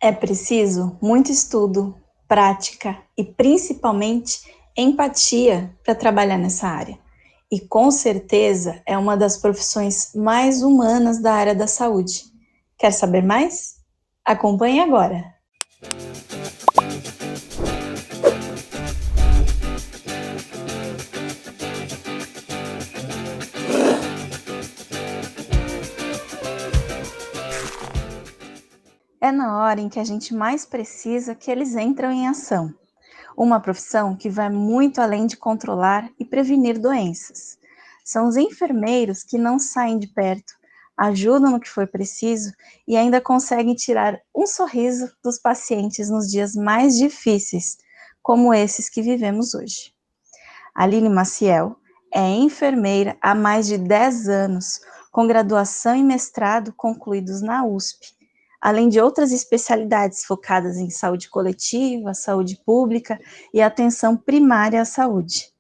É preciso muito estudo, prática e principalmente empatia para trabalhar nessa área. E com certeza é uma das profissões mais humanas da área da saúde. Quer saber mais? Acompanhe agora! É na hora em que a gente mais precisa que eles entram em ação. Uma profissão que vai muito além de controlar e prevenir doenças. São os enfermeiros que não saem de perto, ajudam no que for preciso e ainda conseguem tirar um sorriso dos pacientes nos dias mais difíceis, como esses que vivemos hoje. Aline Maciel é enfermeira há mais de 10 anos, com graduação e mestrado concluídos na USP, além de outras especialidades focadas em saúde coletiva, saúde pública e atenção primária à saúde.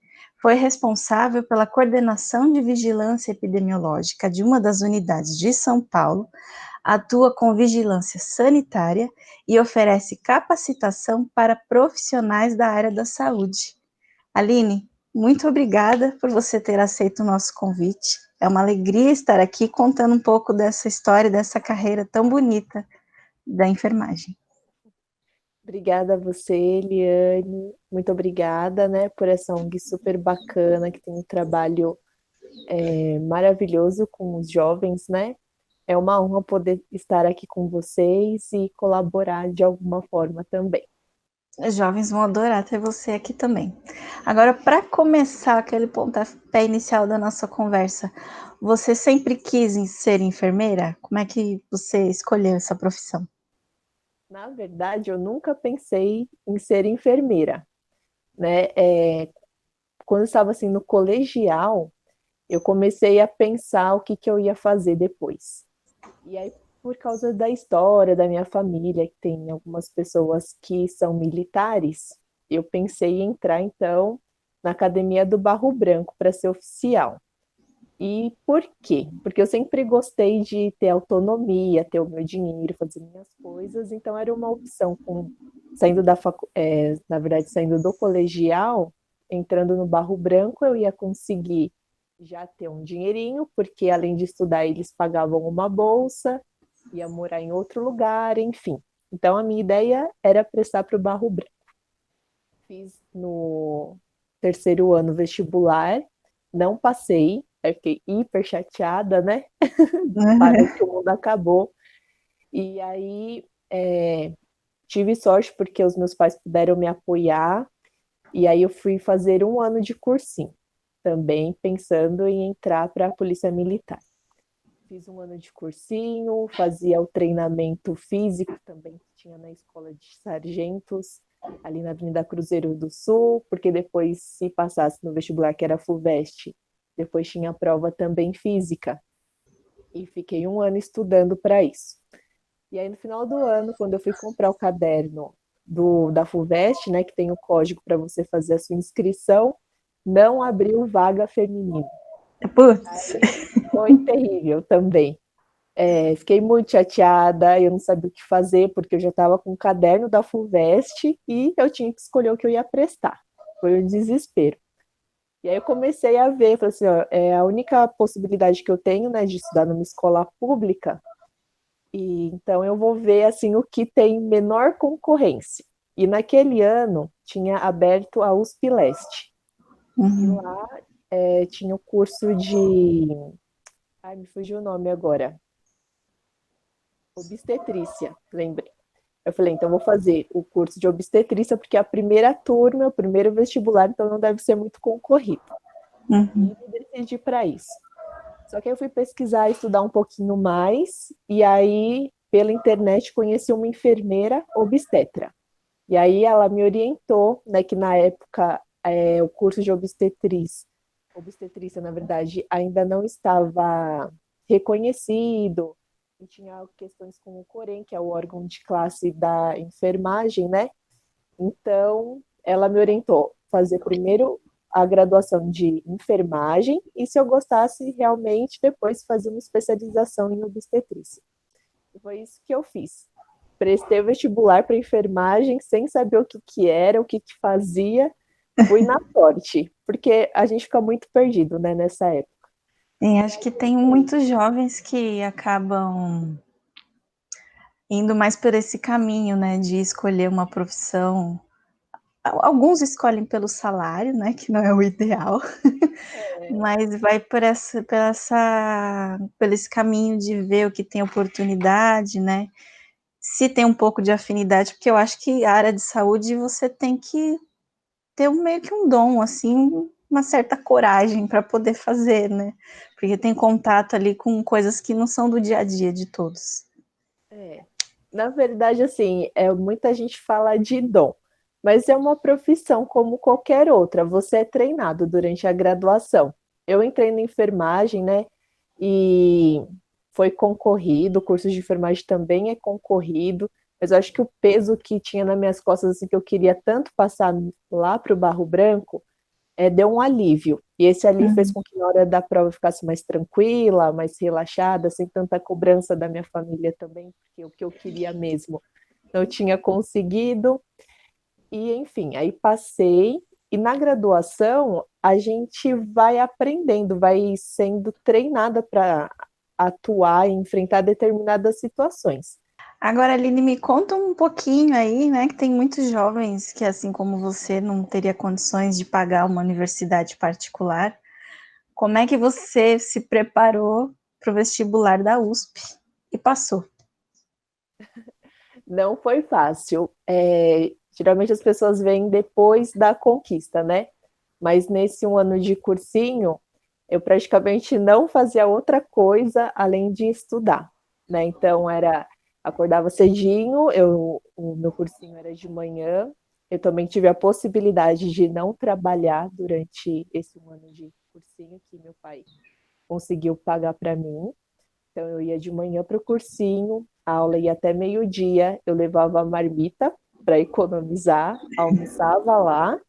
Foi responsável pela coordenação de vigilância epidemiológica de uma das unidades de São Paulo, atua com vigilância sanitária e oferece capacitação para profissionais da área da saúde. Aline, muito obrigada por você ter aceito o nosso convite. É uma alegria estar aqui contando um pouco dessa história, dessa carreira tão bonita da enfermagem. Obrigada a você, Eliane. Muito obrigada, né, por essa ONG super bacana, que tem um trabalho maravilhoso com os jovens, né? É uma honra poder estar aqui com vocês e colaborar de alguma forma também. Os jovens vão adorar ter você aqui também. Agora, para começar aquele pontapé inicial da nossa conversa, você sempre quis ser enfermeira? Como é que você escolheu essa profissão? Na verdade, eu nunca pensei em ser enfermeira, né? Quando eu estava assim no colegial, eu comecei a pensar o que que eu ia fazer depois. E aí, por causa da história da minha família, que tem algumas pessoas que são militares, eu pensei em entrar, então, na Academia do Barro Branco para ser oficial. E por quê? Porque eu sempre gostei de ter autonomia, ter o meu dinheiro, fazer minhas coisas, então era uma opção saindo na verdade, saindo do colegial, entrando no Barro Branco, eu ia conseguir já ter um dinheirinho, porque além de estudar, eles pagavam uma bolsa, ia morar em outro lugar, enfim. Então a minha ideia era prestar para o Barro Branco. Fiz no terceiro ano vestibular, não passei, aí fiquei hiper chateada, né? Parece que o mundo acabou. E aí tive sorte porque os meus pais puderam me apoiar, e aí eu fui fazer um ano de cursinho, também pensando em entrar para a Polícia Militar. Fiz um ano de cursinho, fazia o treinamento físico também que tinha na escola de sargentos, ali na Avenida Cruzeiro do Sul, porque depois, se passasse no vestibular, que era a FUVEST, depois tinha a prova também física. E fiquei um ano estudando para isso. E aí, no final do ano, quando eu fui comprar o caderno da FUVEST, né, que tem o código para você fazer a sua inscrição, não abriu vaga feminina. Putz, Aí foi terrível também. Fiquei muito chateada, eu não sabia o que fazer, porque eu já estava com o caderno da FUVEST e eu tinha que escolher o que eu ia prestar. Foi um desespero. E aí eu comecei a ver, falei assim, ó, é a única possibilidade que eu tenho, né, de estudar numa escola pública, e então eu vou ver assim o que tem menor concorrência. E naquele ano tinha aberto a USP Leste. E uhum. lá tinha o curso ai, me fugiu o nome agora. Obstetrícia, lembrei. Eu falei, então vou fazer o curso de obstetrícia, porque é a primeira turma, o primeiro vestibular, então não deve ser muito concorrido. E Uhum. me decidi para isso. Só que aí eu fui pesquisar, estudar um pouquinho mais, e aí, pela internet, conheci uma enfermeira obstetra. E aí ela me orientou, né, que na época o curso de obstetrícia, na verdade, ainda não estava reconhecido, e tinha questões com o Corém, que é o órgão de classe da enfermagem, né? Então, ela me orientou a fazer primeiro a graduação de enfermagem e, se eu gostasse, realmente depois fazer uma especialização em obstetrícia. E foi isso que eu fiz. prestei vestibular para enfermagem sem saber o que que era, o que que fazia, fui na sorte, porque a gente fica muito perdido, né, nessa época. E acho que tem muitos jovens que acabam indo mais por esse caminho, né, de escolher uma profissão. Alguns escolhem pelo salário, né, que não é o ideal, mas vai por esse caminho de ver o que tem oportunidade, né, se tem um pouco de afinidade, porque eu acho que a área de saúde você tem que ter meio que um dom, assim, uma certa coragem para poder fazer, né, porque tem contato ali com coisas que não são do dia a dia de todos. É. Na verdade, assim, muita gente fala de dom, mas é uma profissão como qualquer outra. Você é treinado durante a graduação. Eu entrei na enfermagem, né? E foi concorrido, o curso de enfermagem também é concorrido, mas eu acho que o peso que tinha nas minhas costas, assim, que eu queria tanto passar lá para o Barro Branco, deu um alívio. E esse alívio fez Uhum. com que na hora da prova eu ficasse mais tranquila, mais relaxada, sem tanta cobrança da minha família também, porque o que eu queria mesmo não tinha conseguido. E, enfim, aí passei. E na graduação, a gente vai aprendendo, vai sendo treinada para atuar e enfrentar determinadas situações. Agora, Aline, me conta um pouquinho aí, né, que tem muitos jovens que, assim como você, não teria condições de pagar uma universidade particular. Como é que você se preparou para o vestibular da USP e passou? Não foi fácil. Geralmente as pessoas vêm depois da conquista, né? Mas nesse um ano de cursinho, eu praticamente não fazia outra coisa além de estudar, né? Então acordava cedinho, o meu cursinho era de manhã. Eu também tive a possibilidade de não trabalhar durante esse um ano de cursinho que meu pai conseguiu pagar para mim. Então, eu ia de manhã para o cursinho, a aula ia até meio-dia, eu levava a marmita para economizar, almoçava lá,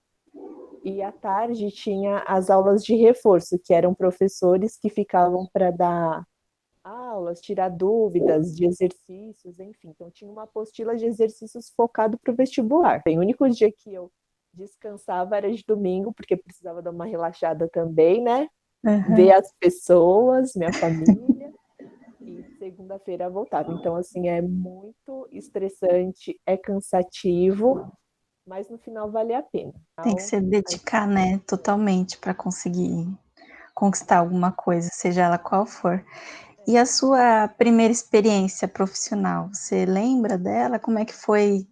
e à tarde tinha as aulas de reforço, que eram professores que ficavam para dar aulas, tirar dúvidas de exercícios, enfim. Então, tinha uma apostila de exercícios focado para o vestibular. O único dia que eu descansava era de domingo, porque precisava dar uma relaxada também, né? Ver Uhum. as pessoas, minha família e segunda-feira voltava. Então, assim, é muito estressante, é cansativo, mas no final vale a pena. Tem que Então, se dedicar, né, totalmente para conseguir conquistar alguma coisa, seja ela qual for. E a sua primeira experiência profissional, você lembra dela? Como é que foi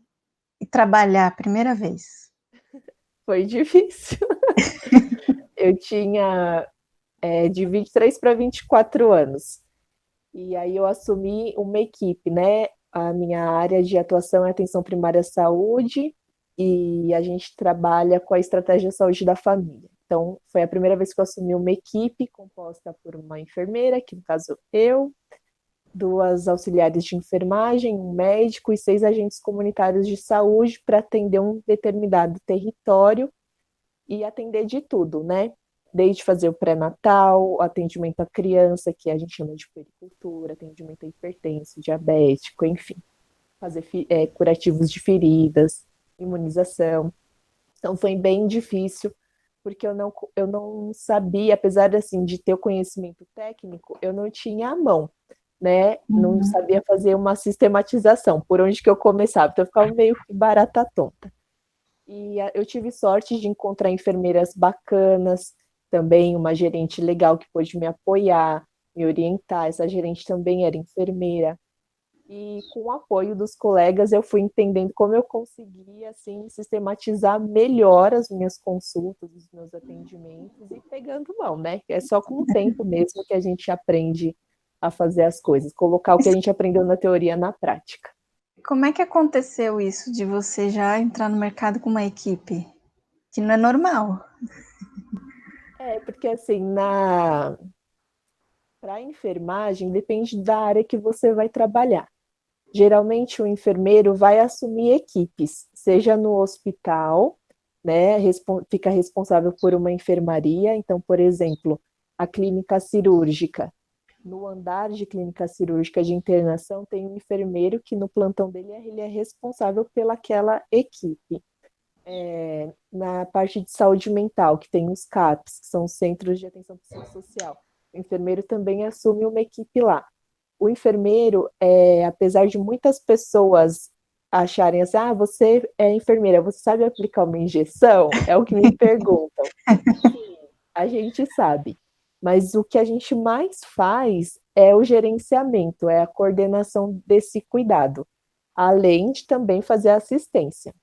trabalhar a primeira vez? foi difícil. Eu tinha de 23 para 24 anos. E aí eu assumi uma equipe, né? A minha área de atuação é atenção primária à saúde e a gente trabalha com a estratégia de saúde da família. Então, foi a primeira vez que eu assumi uma equipe composta por uma enfermeira, que no caso eu, duas auxiliares de enfermagem, um médico e 6 agentes comunitários de saúde para atender um determinado território e atender de tudo, né? Desde fazer o pré-natal, atendimento à criança, que a gente chama de puericultura, atendimento a hipertenso, diabético, enfim, fazer curativos de feridas, imunização. Então foi bem difícil, porque eu não sabia, apesar assim, de ter o conhecimento técnico, eu não tinha a mão, né? Não Uhum. sabia fazer uma sistematização, por onde que eu começava, então eu ficava meio que barata tonta. E eu tive sorte de encontrar enfermeiras bacanas, também uma gerente legal que pôde me apoiar, me orientar. Essa gerente também era enfermeira. E com o apoio dos colegas, eu fui entendendo como eu conseguia assim sistematizar melhor as minhas consultas, os meus atendimentos e pegando mão, né? É só com o tempo mesmo que a gente aprende a fazer as coisas, colocar o que a gente aprendeu na teoria na prática. Como é que aconteceu isso de você já entrar no mercado com uma equipe? Que não é normal. Porque assim, para a enfermagem depende da área que você vai trabalhar. Geralmente o enfermeiro vai assumir equipes, seja no hospital, né, fica responsável por uma enfermaria, então, por exemplo, a clínica cirúrgica no andar de clínica cirúrgica de internação tem um enfermeiro que no plantão dele ele é responsável pelaquela equipe. Na parte de saúde mental, que tem os CAPs, que são os Centros de Atenção Psicossocial. O enfermeiro também assume uma equipe lá. O enfermeiro, apesar de muitas pessoas acharem assim, você é enfermeira, você sabe aplicar uma injeção? É o que me perguntam. Sim, a gente sabe. Mas o que a gente mais faz é o gerenciamento, é a coordenação desse cuidado, além de também fazer assistência.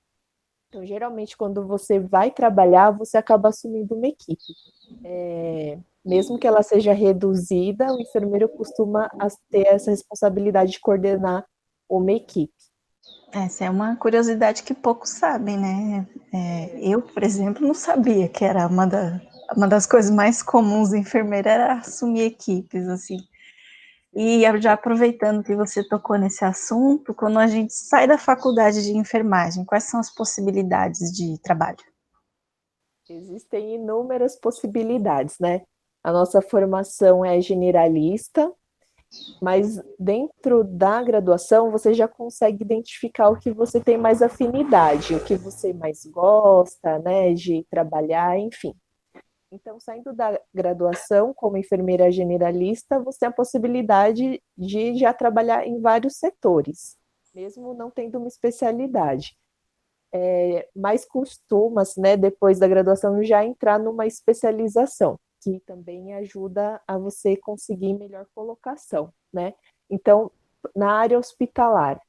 Então, geralmente, quando você vai trabalhar, você acaba assumindo uma equipe. Mesmo que ela seja reduzida, o enfermeiro costuma ter essa responsabilidade de coordenar uma equipe. Essa é uma curiosidade que poucos sabem, né? Eu, por exemplo, não sabia que era uma das coisas mais comuns da enfermeira era assumir equipes, assim. E já aproveitando que você tocou nesse assunto, quando a gente sai da faculdade de enfermagem, quais são as possibilidades de trabalho? Existem inúmeras possibilidades, né? A nossa formação é generalista, mas dentro da graduação você já consegue identificar o que você tem mais afinidade, o que você mais gosta, né, de trabalhar, enfim. Então, saindo da graduação como enfermeira generalista, você tem a possibilidade de já trabalhar em vários setores, mesmo não tendo uma especialidade. Mas costuma-se, né, depois da graduação, já entrar numa especialização, que também ajuda a você conseguir melhor colocação, né? Então, na área hospitalar,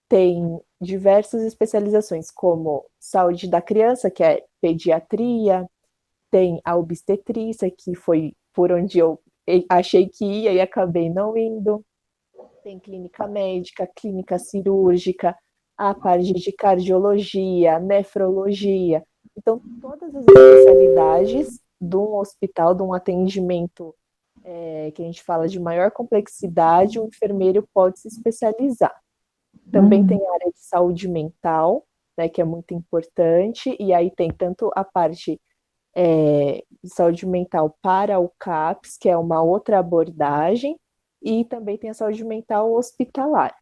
tem diversas especializações, como saúde da criança, que é pediatria, tem a obstetrícia, que foi por onde eu achei que ia e acabei não indo, tem clínica médica, clínica cirúrgica, a parte de cardiologia, nefrologia. Então, todas as especialidades de um hospital, de um atendimento que a gente fala de maior complexidade, o enfermeiro pode se especializar. Também tem a área de saúde mental, né, que é muito importante, e aí tem tanto a parte de saúde mental para o CAPS, que é uma outra abordagem, e também tem a saúde mental hospitalar.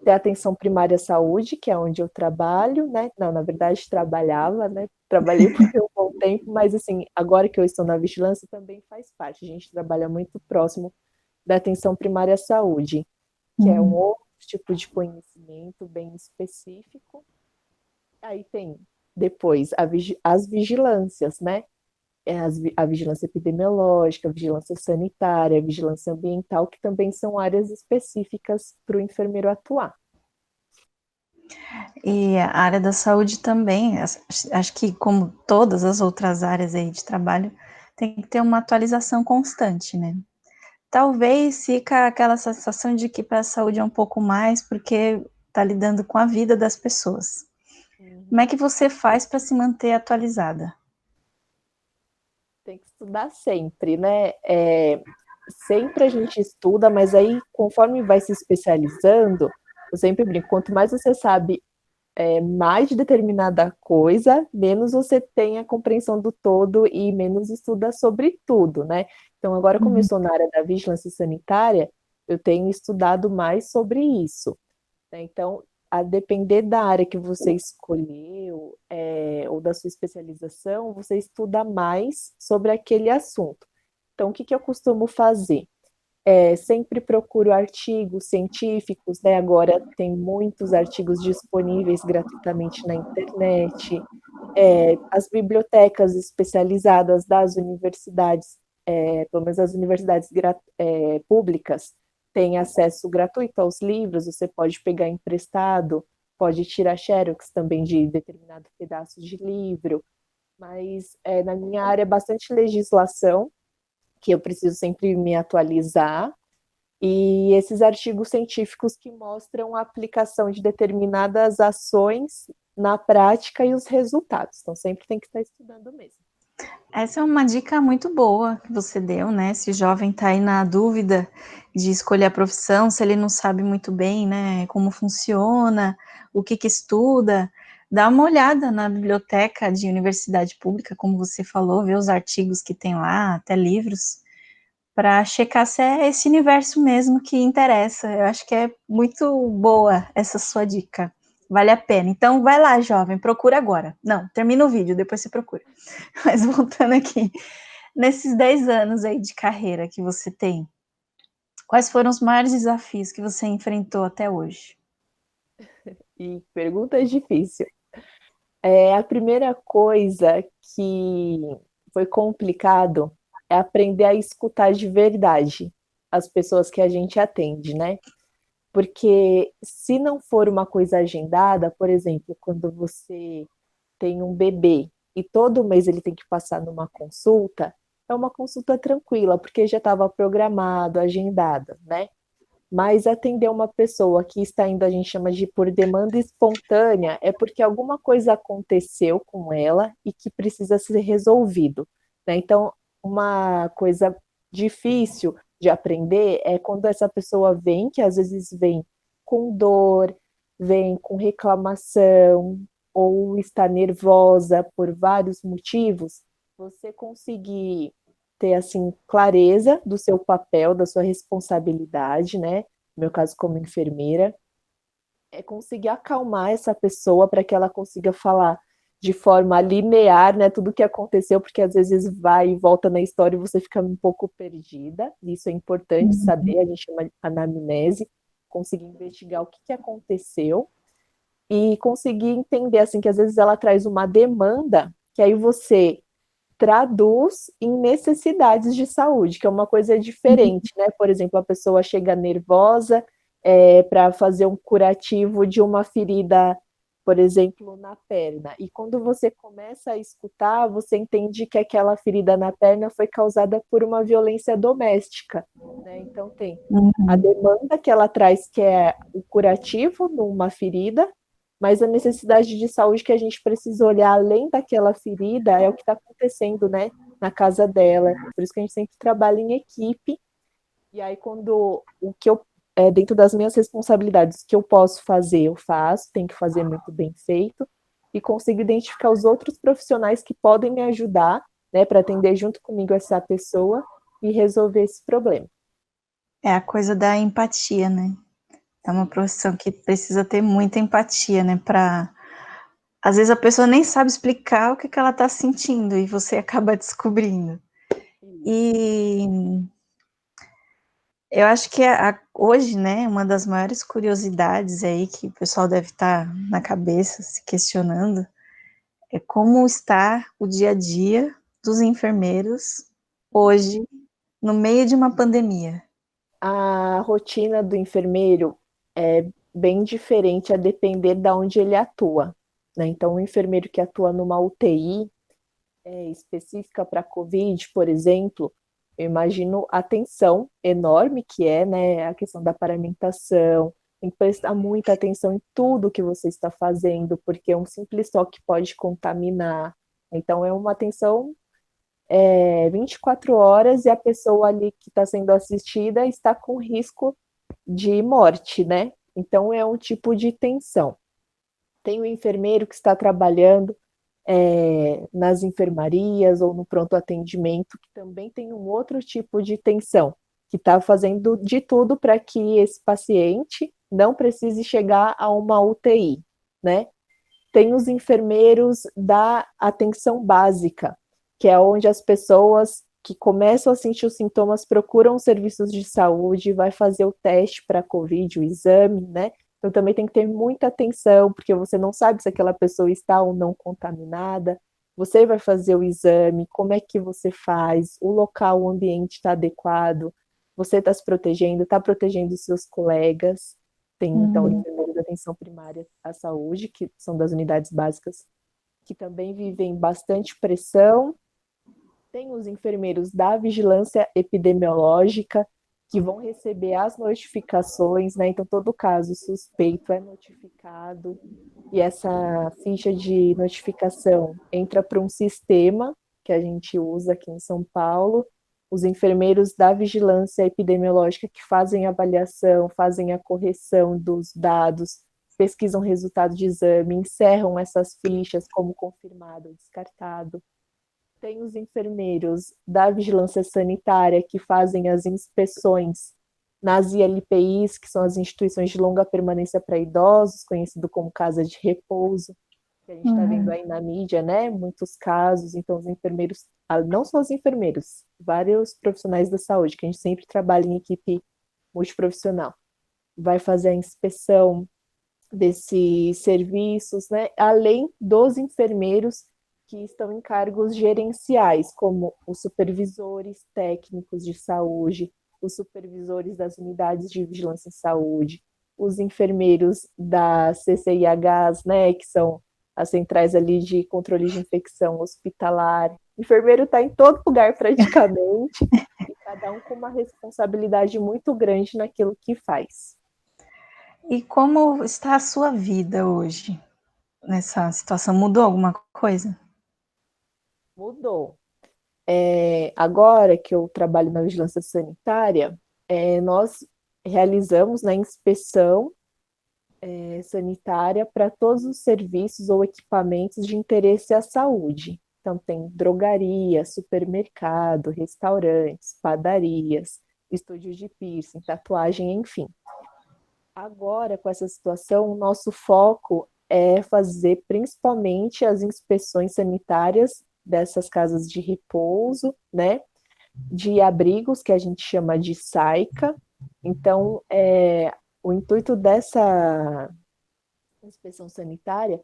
Tem a atenção primária à saúde, que é onde eu trabalho, né? Não, na verdade, trabalhava, né? Trabalhei por um bom tempo, mas assim, agora que eu estou na vigilância, também faz parte. A gente trabalha muito próximo da atenção primária à saúde, que é um outro tipo de conhecimento bem específico. Aí tem depois as vigilâncias, né? A vigilância epidemiológica, a vigilância sanitária, a vigilância ambiental, que também são áreas específicas para o enfermeiro atuar. E a área da saúde também, acho que como todas as outras áreas aí de trabalho, tem que ter uma atualização constante, né? Talvez fica aquela sensação de que para a saúde é um pouco mais, porque está lidando com a vida das pessoas. Como é que você faz para se manter atualizada? Tem que estudar sempre, né? Sempre a gente estuda, mas aí conforme vai se especializando, eu sempre brinco, quanto mais você sabe mais de determinada coisa, menos você tem a compreensão do todo e menos estuda sobre tudo, né? Então, agora, como eu estou na área da vigilância sanitária, eu tenho estudado mais sobre isso, né? Então, a depender da área que você escolheu, ou da sua especialização, você estuda mais sobre aquele assunto. Então, o que eu costumo fazer? Sempre procuro artigos científicos, né? Agora tem muitos artigos disponíveis gratuitamente na internet. As bibliotecas especializadas das universidades, pelo menos as universidades públicas, têm acesso gratuito aos livros, você pode pegar emprestado, pode tirar xerox também de determinado pedaço de livro, mas na minha área é bastante legislação, que eu preciso sempre me atualizar, e esses artigos científicos que mostram a aplicação de determinadas ações na prática e os resultados. Então, sempre tem que estar estudando mesmo. Essa é uma dica muito boa que você deu, né? Se o jovem está aí na dúvida de escolher a profissão, se ele não sabe muito bem, né, como funciona, o que estuda, dá uma olhada na biblioteca de universidade pública, como você falou, ver os artigos que tem lá, até livros, para checar se é esse universo mesmo que interessa. Eu acho que é muito boa essa sua dica. Vale a pena. Então, vai lá, jovem, procura agora. Não, termina o vídeo, depois você procura. Mas voltando aqui, nesses 10 anos aí de carreira que você tem, quais foram os maiores desafios que você enfrentou até hoje? E pergunta difícil. A primeira coisa que foi complicado é aprender a escutar de verdade as pessoas que a gente atende, né? Porque se não for uma coisa agendada, por exemplo, quando você tem um bebê e todo mês ele tem que passar numa consulta, é uma consulta tranquila, porque já estava programado, agendada, né? Mas atender uma pessoa que está indo, a gente chama de por demanda espontânea, é porque alguma coisa aconteceu com ela e que precisa ser resolvido, né? Então, uma coisa difícil de aprender é quando essa pessoa vem, que às vezes vem com dor, vem com reclamação, ou está nervosa por vários motivos, você conseguir ter assim clareza do seu papel, da sua responsabilidade, né? No meu caso como enfermeira, é conseguir acalmar essa pessoa para que ela consiga falar de forma linear, né, tudo o que aconteceu, porque às vezes vai e volta na história e você fica um pouco perdida. Isso é importante Uhum. saber, a gente chama de anamnese, conseguir investigar o que, que aconteceu e conseguir entender assim que às vezes ela traz uma demanda que aí você traduz em necessidades de saúde, que é uma coisa diferente, né? Por exemplo, a pessoa chega nervosa para fazer um curativo de uma ferida, por exemplo, na perna. E quando você começa a escutar, você entende que aquela ferida na perna foi causada por uma violência doméstica, né? Então tem a Uhum. demanda que ela traz, que é o curativo numa ferida, mas a necessidade de saúde que a gente precisa olhar além daquela ferida é o que está acontecendo, né, na casa dela. Por isso que a gente sempre trabalha em equipe. E aí, quando o que eu, dentro das minhas responsabilidades, o que eu posso fazer, eu faço, tem que fazer muito bem feito, e consigo identificar os outros profissionais que podem me ajudar, né, para atender junto comigo essa pessoa e resolver esse problema. É a coisa da empatia, né? É uma profissão que precisa ter muita empatia, né? Para às vezes a pessoa nem sabe explicar o que ela está sentindo e você acaba descobrindo. Isso. E eu acho que hoje, né, uma das maiores curiosidades aí que o pessoal deve estar na cabeça se questionando é como está o dia a dia dos enfermeiros hoje, no meio de uma pandemia. A rotina do enfermeiro é bem diferente a depender de onde ele atua, né? Então, o enfermeiro que atua numa UTI específica para COVID, por exemplo, eu imagino a tensão enorme que é, né, a questão da paramentação, tem que prestar muita atenção em tudo que você está fazendo, porque um simples toque pode contaminar. Então, é uma atenção 24 horas e a pessoa ali que está sendo assistida está com risco de morte, né? Então é um tipo de tensão. Tem o enfermeiro que está trabalhando nas enfermarias ou no pronto atendimento, que também tem um outro tipo de tensão, que está fazendo de tudo para que esse paciente não precise chegar a uma UTI, né? Tem os enfermeiros da atenção básica, que é onde as pessoas que começam a sentir os sintomas procuram serviços de saúde, vai fazer o teste para a COVID, o exame, né? Então também tem que ter muita atenção, porque você não sabe se aquela pessoa está ou não contaminada. Você vai fazer o exame, como é que você faz, o local, o ambiente está adequado, você está se protegendo, está protegendo os seus colegas. Tem, então, Uhum. enfermeiros da atenção primária à saúde, que são das unidades básicas, que também vivem bastante pressão. Tem os enfermeiros da vigilância epidemiológica, que vão receber as notificações, né? Então, todo caso suspeito é notificado, e essa ficha de notificação entra para um sistema que a gente usa aqui em São Paulo. Os enfermeiros da vigilância epidemiológica que fazem a avaliação, fazem a correção dos dados, pesquisam resultado de exame, encerram essas fichas como confirmado ou descartado. Tem os enfermeiros da vigilância sanitária que fazem as inspeções nas ILPIs, que são as instituições de longa permanência para idosos, conhecido como casa de repouso, que a gente está vendo Uhum. aí na mídia, né? Muitos casos. Então, os enfermeiros, não só os enfermeiros, vários profissionais da saúde, que a gente sempre trabalha em equipe multiprofissional, vai fazer a inspeção desses serviços, né? Além dos enfermeiros que estão em cargos gerenciais, como os supervisores técnicos de saúde, os supervisores das unidades de vigilância em saúde, os enfermeiros da CCIHs, né, que são as centrais ali de controle de infecção hospitalar. O enfermeiro está em todo lugar praticamente, e cada um com uma responsabilidade muito grande naquilo que faz. E como está a sua vida hoje nessa situação? Mudou alguma coisa? Mudou. Agora que eu trabalho na vigilância sanitária, nós realizamos, né, inspeção sanitária para todos os serviços ou equipamentos de interesse à saúde. Então, tem drogaria, supermercado, restaurantes, padarias, estúdios de piercing, tatuagem, enfim. Agora, com essa situação, o nosso foco é fazer principalmente as inspeções sanitárias dessas casas de repouso, né? De abrigos, que a gente chama de SAICA. Então, o intuito dessa inspeção sanitária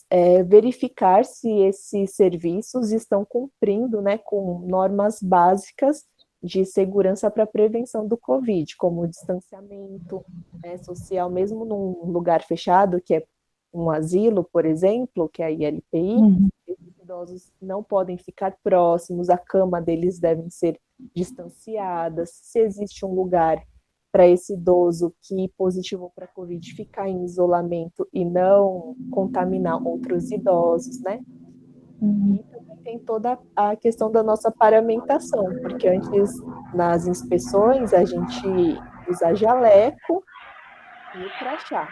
é verificar se esses serviços estão cumprindo, né, com normas básicas de segurança para a prevenção do Covid, como o distanciamento, né, social, mesmo num lugar fechado, que é um asilo, por exemplo, que é a ILPI, Uhum. esses idosos não podem ficar próximos, a cama deles devem ser distanciadas, se existe um lugar para esse idoso que positivou para a Covid ficar em isolamento e não contaminar outros idosos, né? Uhum. E também tem toda a questão da nossa paramentação, porque antes, nas inspeções, a gente usa jaleco e o crachá.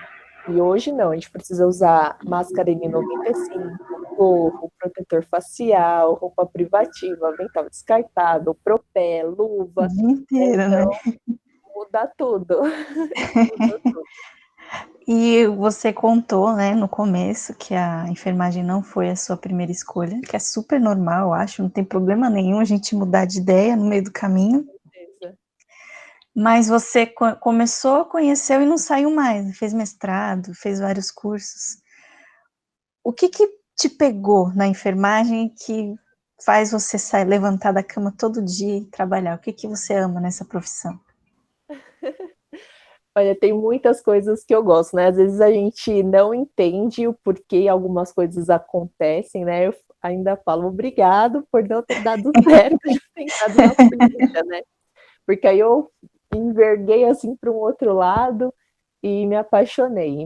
E hoje não, a gente precisa usar máscara N95, gorro, protetor facial, roupa privativa, avental descartável, propé, O luva, dia né? inteiro, né? Então muda tudo. Mudou tudo. E você contou, né, no começo que a enfermagem não foi a sua primeira escolha, que é super normal, eu acho, não tem problema nenhum a gente mudar de ideia no meio do caminho. Certeza. Mas você começou, conheceu e não saiu mais, fez mestrado, fez vários cursos. O que que te pegou na enfermagem que faz você sair, levantar da cama todo dia e trabalhar? O que que você ama nessa profissão? Olha, tem muitas coisas que eu gosto, né? Às vezes a gente não entende o porquê algumas coisas acontecem, né? Eu ainda falo obrigado por não ter dado certo de ter entrado na política, né? Porque aí eu enverguei assim para um outro lado e me apaixonei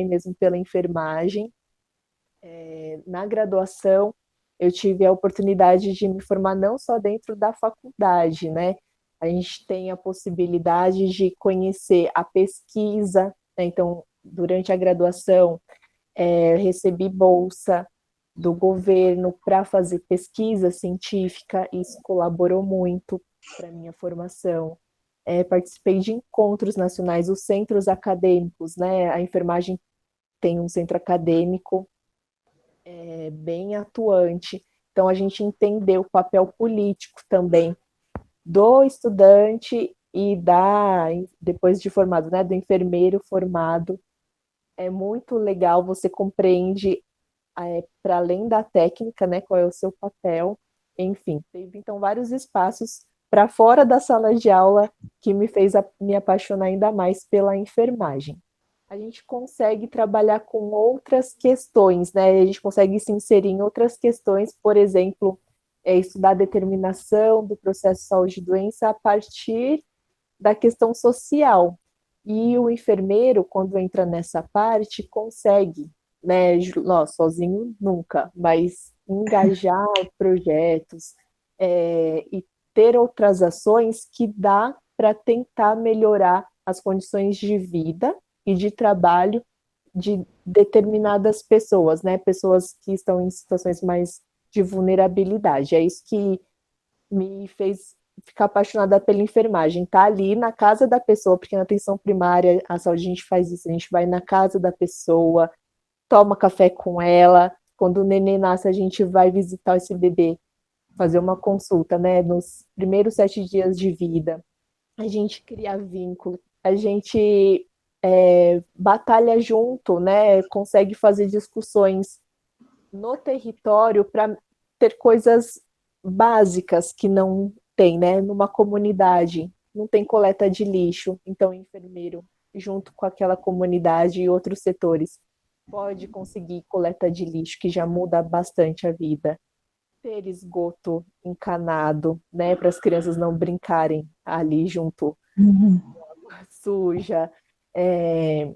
mesmo pela enfermagem. Na graduação, eu tive a oportunidade de me formar não só dentro da faculdade, né? A gente tem a possibilidade de conhecer a pesquisa, né? Então, durante a graduação, eu recebi bolsa do governo para fazer pesquisa científica, isso colaborou muito para a minha formação. Participei de encontros nacionais, os centros acadêmicos, né? A enfermagem tem um centro acadêmico bem atuante. Então, a gente entendeu o papel político também do estudante e depois de formado, né, do enfermeiro formado. É muito legal, você compreende, para além da técnica, né, qual é o seu papel. Enfim, teve então vários espaços para fora da sala de aula que me fez me apaixonar ainda mais pela enfermagem. A gente consegue trabalhar com outras questões, né? A gente consegue se inserir em outras questões, por exemplo, estudar a determinação do processo de saúde e doença a partir da questão social. E o enfermeiro, quando entra nessa parte, consegue, né? Sozinho nunca, mas engajar projetos e ter outras ações que dá para tentar melhorar as condições de vida e de trabalho de determinadas pessoas, né? Pessoas que estão em situações mais de vulnerabilidade. É isso que me fez ficar apaixonada pela enfermagem. Tá ali na casa da pessoa, porque na atenção primária, a saúde, a gente faz isso, a gente vai na casa da pessoa, toma café com ela. Quando o neném nasce, a gente vai visitar esse bebê, fazer uma consulta, né? Nos primeiros 7 dias de vida. A gente cria vínculo, a gente batalha junto, né? Consegue fazer discussões no território para ter coisas básicas que não tem, né? Numa comunidade, não tem coleta de lixo, então o enfermeiro, junto com aquela comunidade e outros setores, pode conseguir coleta de lixo, que já muda bastante a vida. Ter esgoto encanado, né, para as crianças não brincarem ali junto, Uhum. suja, é,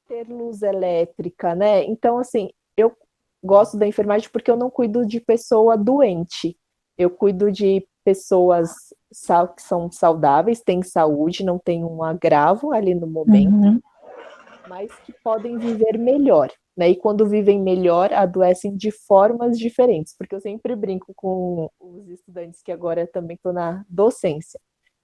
ter luz elétrica, né? Então, assim, eu gosto da enfermagem porque eu não cuido de pessoa doente. Eu cuido de pessoas que são saudáveis, têm saúde, não tem um agravo ali no momento, Uhum. mas que podem viver melhor, né? E quando vivem melhor, adoecem de formas diferentes, porque eu sempre brinco com os estudantes que agora também estão na docência.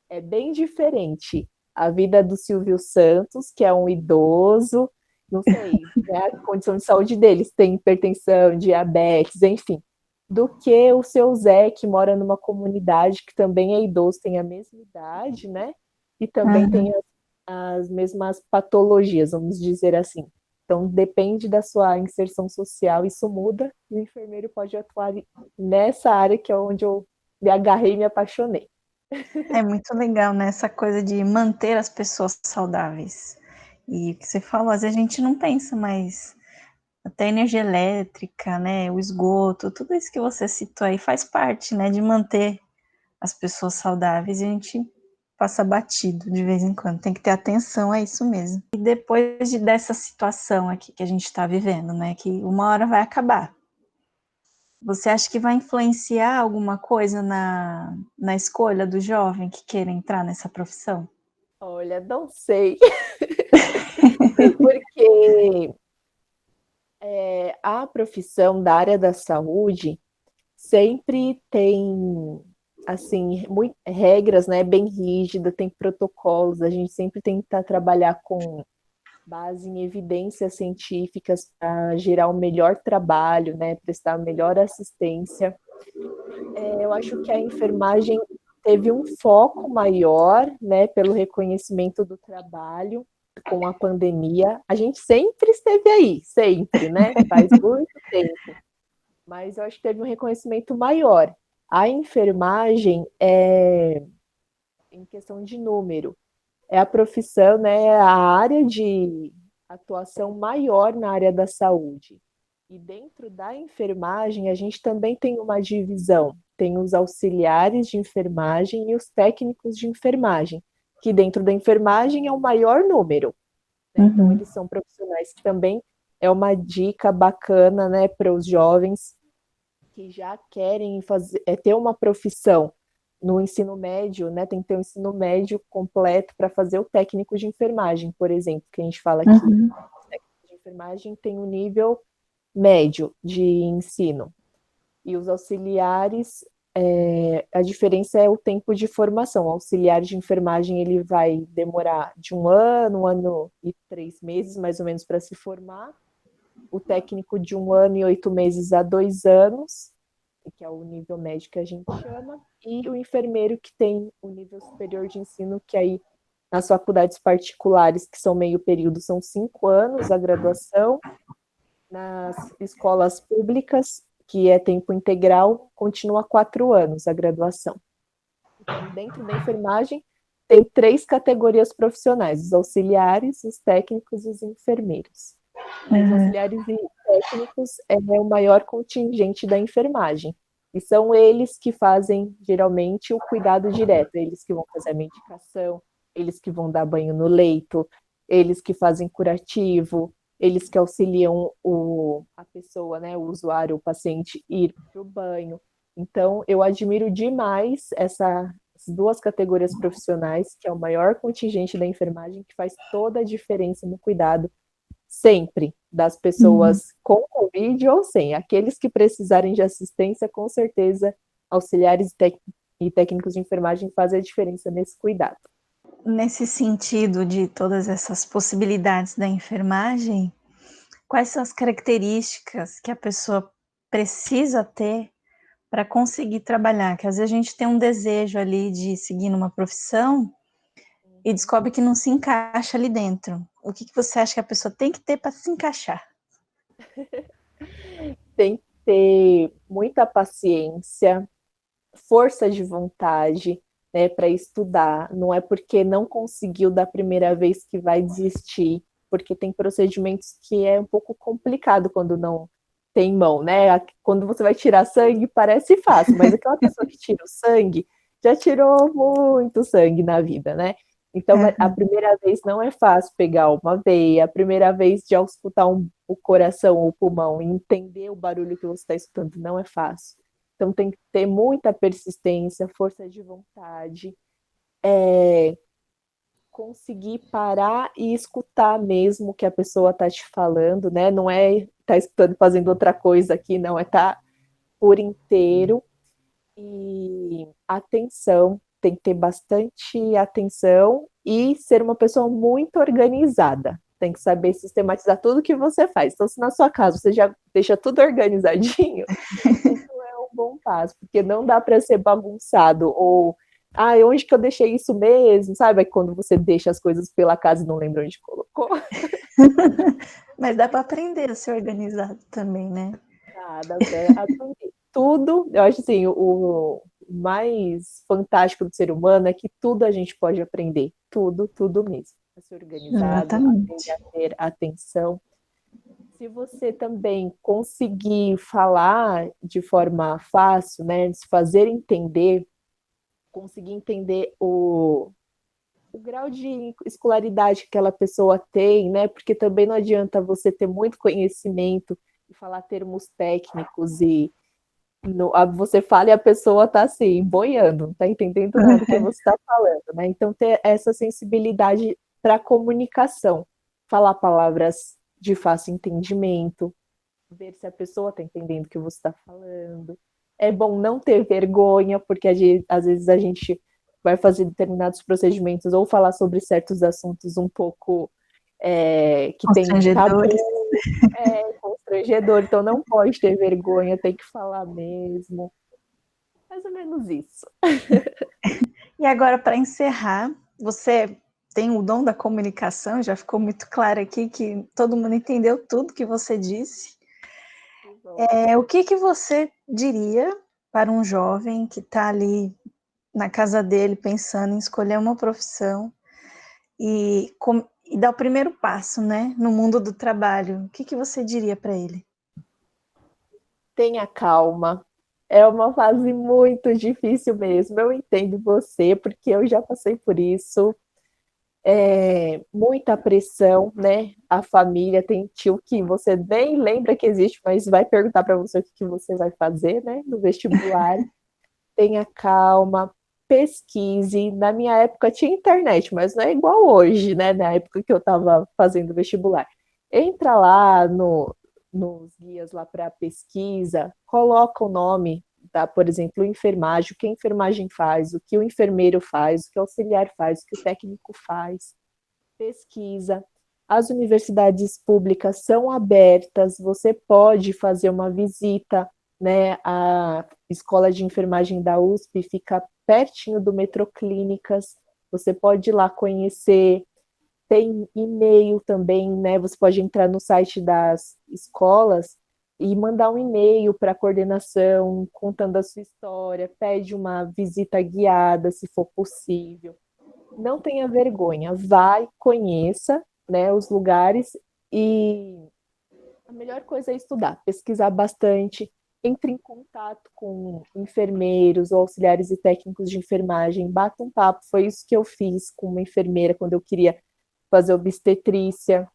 É bem diferente a vida do Silvio Santos, que é um idoso, não sei, né, a condição de saúde deles, tem hipertensão, diabetes, enfim, do que o seu Zé, que mora numa comunidade que também é idoso, tem a mesma idade, né? E também tem Uhum. as mesmas patologias, vamos dizer assim. Então, depende da sua inserção social, isso muda, e o enfermeiro pode atuar nessa área que é onde eu me agarrei e me apaixonei. É muito legal, né, essa coisa de manter as pessoas saudáveis. E o que você falou, às vezes a gente não pensa, mas até a energia elétrica, né, o esgoto, tudo isso que você citou aí faz parte, né, de manter as pessoas saudáveis e a gente passa batido de vez em quando. Tem que ter atenção a isso mesmo. E depois dessa situação aqui que a gente está vivendo, né, que uma hora vai acabar. Você acha que vai influenciar alguma coisa na escolha do jovem que queira entrar nessa profissão? Olha, não sei, porque a profissão da área da saúde sempre tem, assim, regras, né, bem rígidas, tem protocolos, a gente sempre tenta trabalhar com base em evidências científicas para gerar o melhor trabalho, né, prestar a melhor assistência. Eu acho que a enfermagem teve um foco maior, né, pelo reconhecimento do trabalho com a pandemia. A gente sempre esteve aí, sempre, né? Faz muito tempo. Mas eu acho que teve um reconhecimento maior. A enfermagem é, em questão de número, é a profissão, né, a área de atuação maior na área da saúde. E dentro da enfermagem, a gente também tem uma divisão. Tem os auxiliares de enfermagem e os técnicos de enfermagem, que dentro da enfermagem é o maior número, né? Então, Uhum. eles são profissionais que também é uma dica bacana, né, para os jovens que já querem fazer, ter uma profissão no ensino médio, né? Tem que ter um ensino médio completo para fazer o técnico de enfermagem, por exemplo, que a gente fala aqui. Uhum. O técnico de enfermagem tem um nível médio de ensino. E os auxiliares, a diferença é o tempo de formação. O auxiliar de enfermagem ele vai demorar de 1 ano e 3 meses, mais ou menos, para se formar. O técnico de 1 ano e 8 meses a 2 anos, que é o nível médio que a gente chama, e o enfermeiro que tem o nível superior de ensino, que aí nas faculdades particulares, que são meio período, são 5 anos a graduação, nas escolas públicas, que é tempo integral, continua 4 anos a graduação. Então, dentro da enfermagem, tem 3 categorias profissionais: os auxiliares, os técnicos e os enfermeiros. E os Uhum. auxiliares e técnicos é o maior contingente da enfermagem. E são eles que fazem, geralmente, o cuidado direto. Eles que vão fazer a medicação, eles que vão dar banho no leito, eles que fazem curativo, eles que auxiliam a pessoa, né, o usuário, o paciente, ir para o banho. Então, eu admiro demais essas 2 categorias profissionais, que é o maior contingente da enfermagem, que faz toda a diferença no cuidado, sempre, das Uhum. pessoas com Covid ou sem. Aqueles que precisarem de assistência, com certeza, auxiliares e técnicos de enfermagem fazem a diferença nesse cuidado. Nesse sentido de todas essas possibilidades da enfermagem, quais são as características que a pessoa precisa ter para conseguir trabalhar? Que às vezes a gente tem um desejo ali de seguir numa profissão e descobre que não se encaixa ali dentro. O que você acha que a pessoa tem que ter para se encaixar? Tem que ter muita paciência, força de vontade, né, para estudar. Não é porque não conseguiu da primeira vez que vai desistir, porque tem procedimentos que é um pouco complicado quando não tem mão, né? Quando você vai tirar sangue, parece fácil, mas aquela pessoa que tira o sangue já tirou muito sangue na vida, né? Então, a Uhum. primeira vez não é fácil pegar uma veia, a primeira vez de escutar o coração ou o pulmão e entender o barulho que você está escutando não é fácil. Então, tem que ter muita persistência, força de vontade, conseguir parar e escutar mesmo o que a pessoa está te falando, né? Não é estar tá escutando fazendo outra coisa aqui, não, é estar tá por inteiro. E atenção, tem que ter bastante atenção e ser uma pessoa muito organizada. Tem que saber sistematizar tudo que você faz. Então, se na sua casa você já deixa tudo organizadinho, isso é um bom passo, porque não dá para ser bagunçado ou onde que eu deixei isso mesmo, sabe? É quando você deixa as coisas pela casa e não lembra onde colocou. Mas dá para aprender a ser organizado também, né? Dá para aprender. Tudo, eu acho assim, o mais fantástico do ser humano é que tudo a gente pode aprender. Tudo, tudo mesmo. A ser organizado, aprender Exatamente. a ter atenção. Se você também conseguir falar de forma fácil, né, se fazer entender, conseguir entender o grau de escolaridade que aquela pessoa tem, né? Porque também não adianta você ter muito conhecimento e falar termos técnicos e você fala e a pessoa está assim, boiando, não está entendendo nada do que você está falando, né? Então, ter essa sensibilidade para a comunicação, falar palavras de fácil entendimento, ver se a pessoa está entendendo o que você está falando. É bom não ter vergonha, porque às vezes a gente vai fazer determinados procedimentos ou falar sobre certos assuntos um pouco que tem Constrangedores. tabu, constrangedor, então não pode ter vergonha, tem que falar mesmo. Mais ou menos isso. E agora, para encerrar, você tem o dom da comunicação, já ficou muito claro aqui que todo mundo entendeu tudo que você disse. O que você diria para um jovem que está ali na casa dele pensando em escolher uma profissão e dar o primeiro passo, né, no mundo do trabalho? O que você diria para ele? Tenha calma. É uma fase muito difícil mesmo. Eu entendo você, porque eu já passei por isso. Muita pressão, né? A família tem tio que você nem lembra que existe, mas vai perguntar para você o que você vai fazer, né? No vestibular. Tenha calma, pesquise. Na minha época tinha internet, mas não é igual hoje, né? Na época que eu estava fazendo vestibular. Entra lá nos guias lá para pesquisa, coloca o nome da, por exemplo, enfermagem, o que a enfermagem faz, o que o enfermeiro faz, o que o auxiliar faz, o que o técnico faz. Pesquisa. As universidades públicas são abertas, você pode fazer uma visita, né? A escola de enfermagem da USP fica pertinho do metrô Clínicas, você pode ir lá conhecer. Tem e-mail também, né? Você pode entrar no site das escolas e mandar um e-mail para a coordenação contando a sua história, pede uma visita guiada, se for possível. Não tenha vergonha, vai, conheça, né, os lugares e a melhor coisa é estudar, pesquisar bastante, entre em contato com enfermeiros ou auxiliares e técnicos de enfermagem, bata um papo, foi isso que eu fiz com uma enfermeira quando eu queria fazer obstetrícia,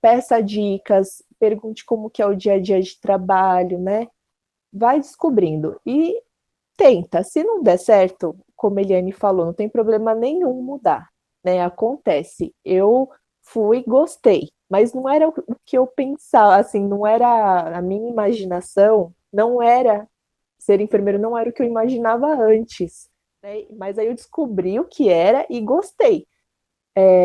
peça dicas, pergunte como que é o dia a dia de trabalho, né? Vai descobrindo e tenta. Se não der certo, como a Eliane falou, não tem problema nenhum mudar, né? Acontece. Eu Fui, gostei, mas não era o que eu pensava, assim, não era a minha imaginação, não era ser enfermeiro, não era o que eu imaginava antes, né? Mas aí eu descobri o que era e gostei.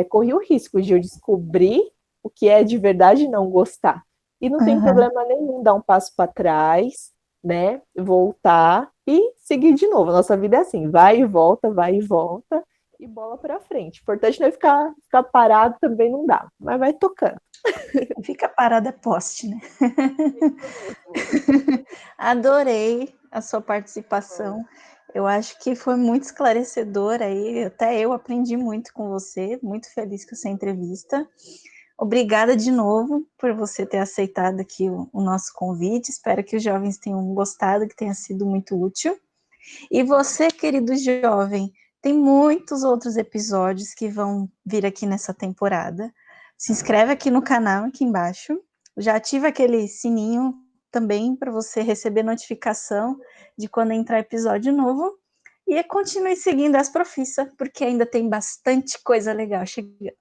Corri o risco de eu descobrir o que é de verdade e não gostar. E não tem Aham. problema nenhum dar um passo para trás, né? Voltar e seguir de novo. Nossa vida é assim, vai e volta e bola para frente. O importante não é ficar parado, também não dá, mas vai tocando. Fica parada é poste, né? Isso mesmo. Adorei a sua Bom, participação. Eu acho que foi muito esclarecedora aí. Até eu aprendi muito com você. Muito feliz com essa entrevista. Obrigada de novo por você ter aceitado aqui o nosso convite. Espero que os jovens tenham gostado, que tenha sido muito útil. E você, querido jovem, tem muitos outros episódios que vão vir aqui nessa temporada. Se inscreve aqui no canal, aqui embaixo. Já ativa aquele sininho também para você receber notificação de quando entrar episódio novo. E continue seguindo as Profissa, porque ainda tem bastante coisa legal chegando.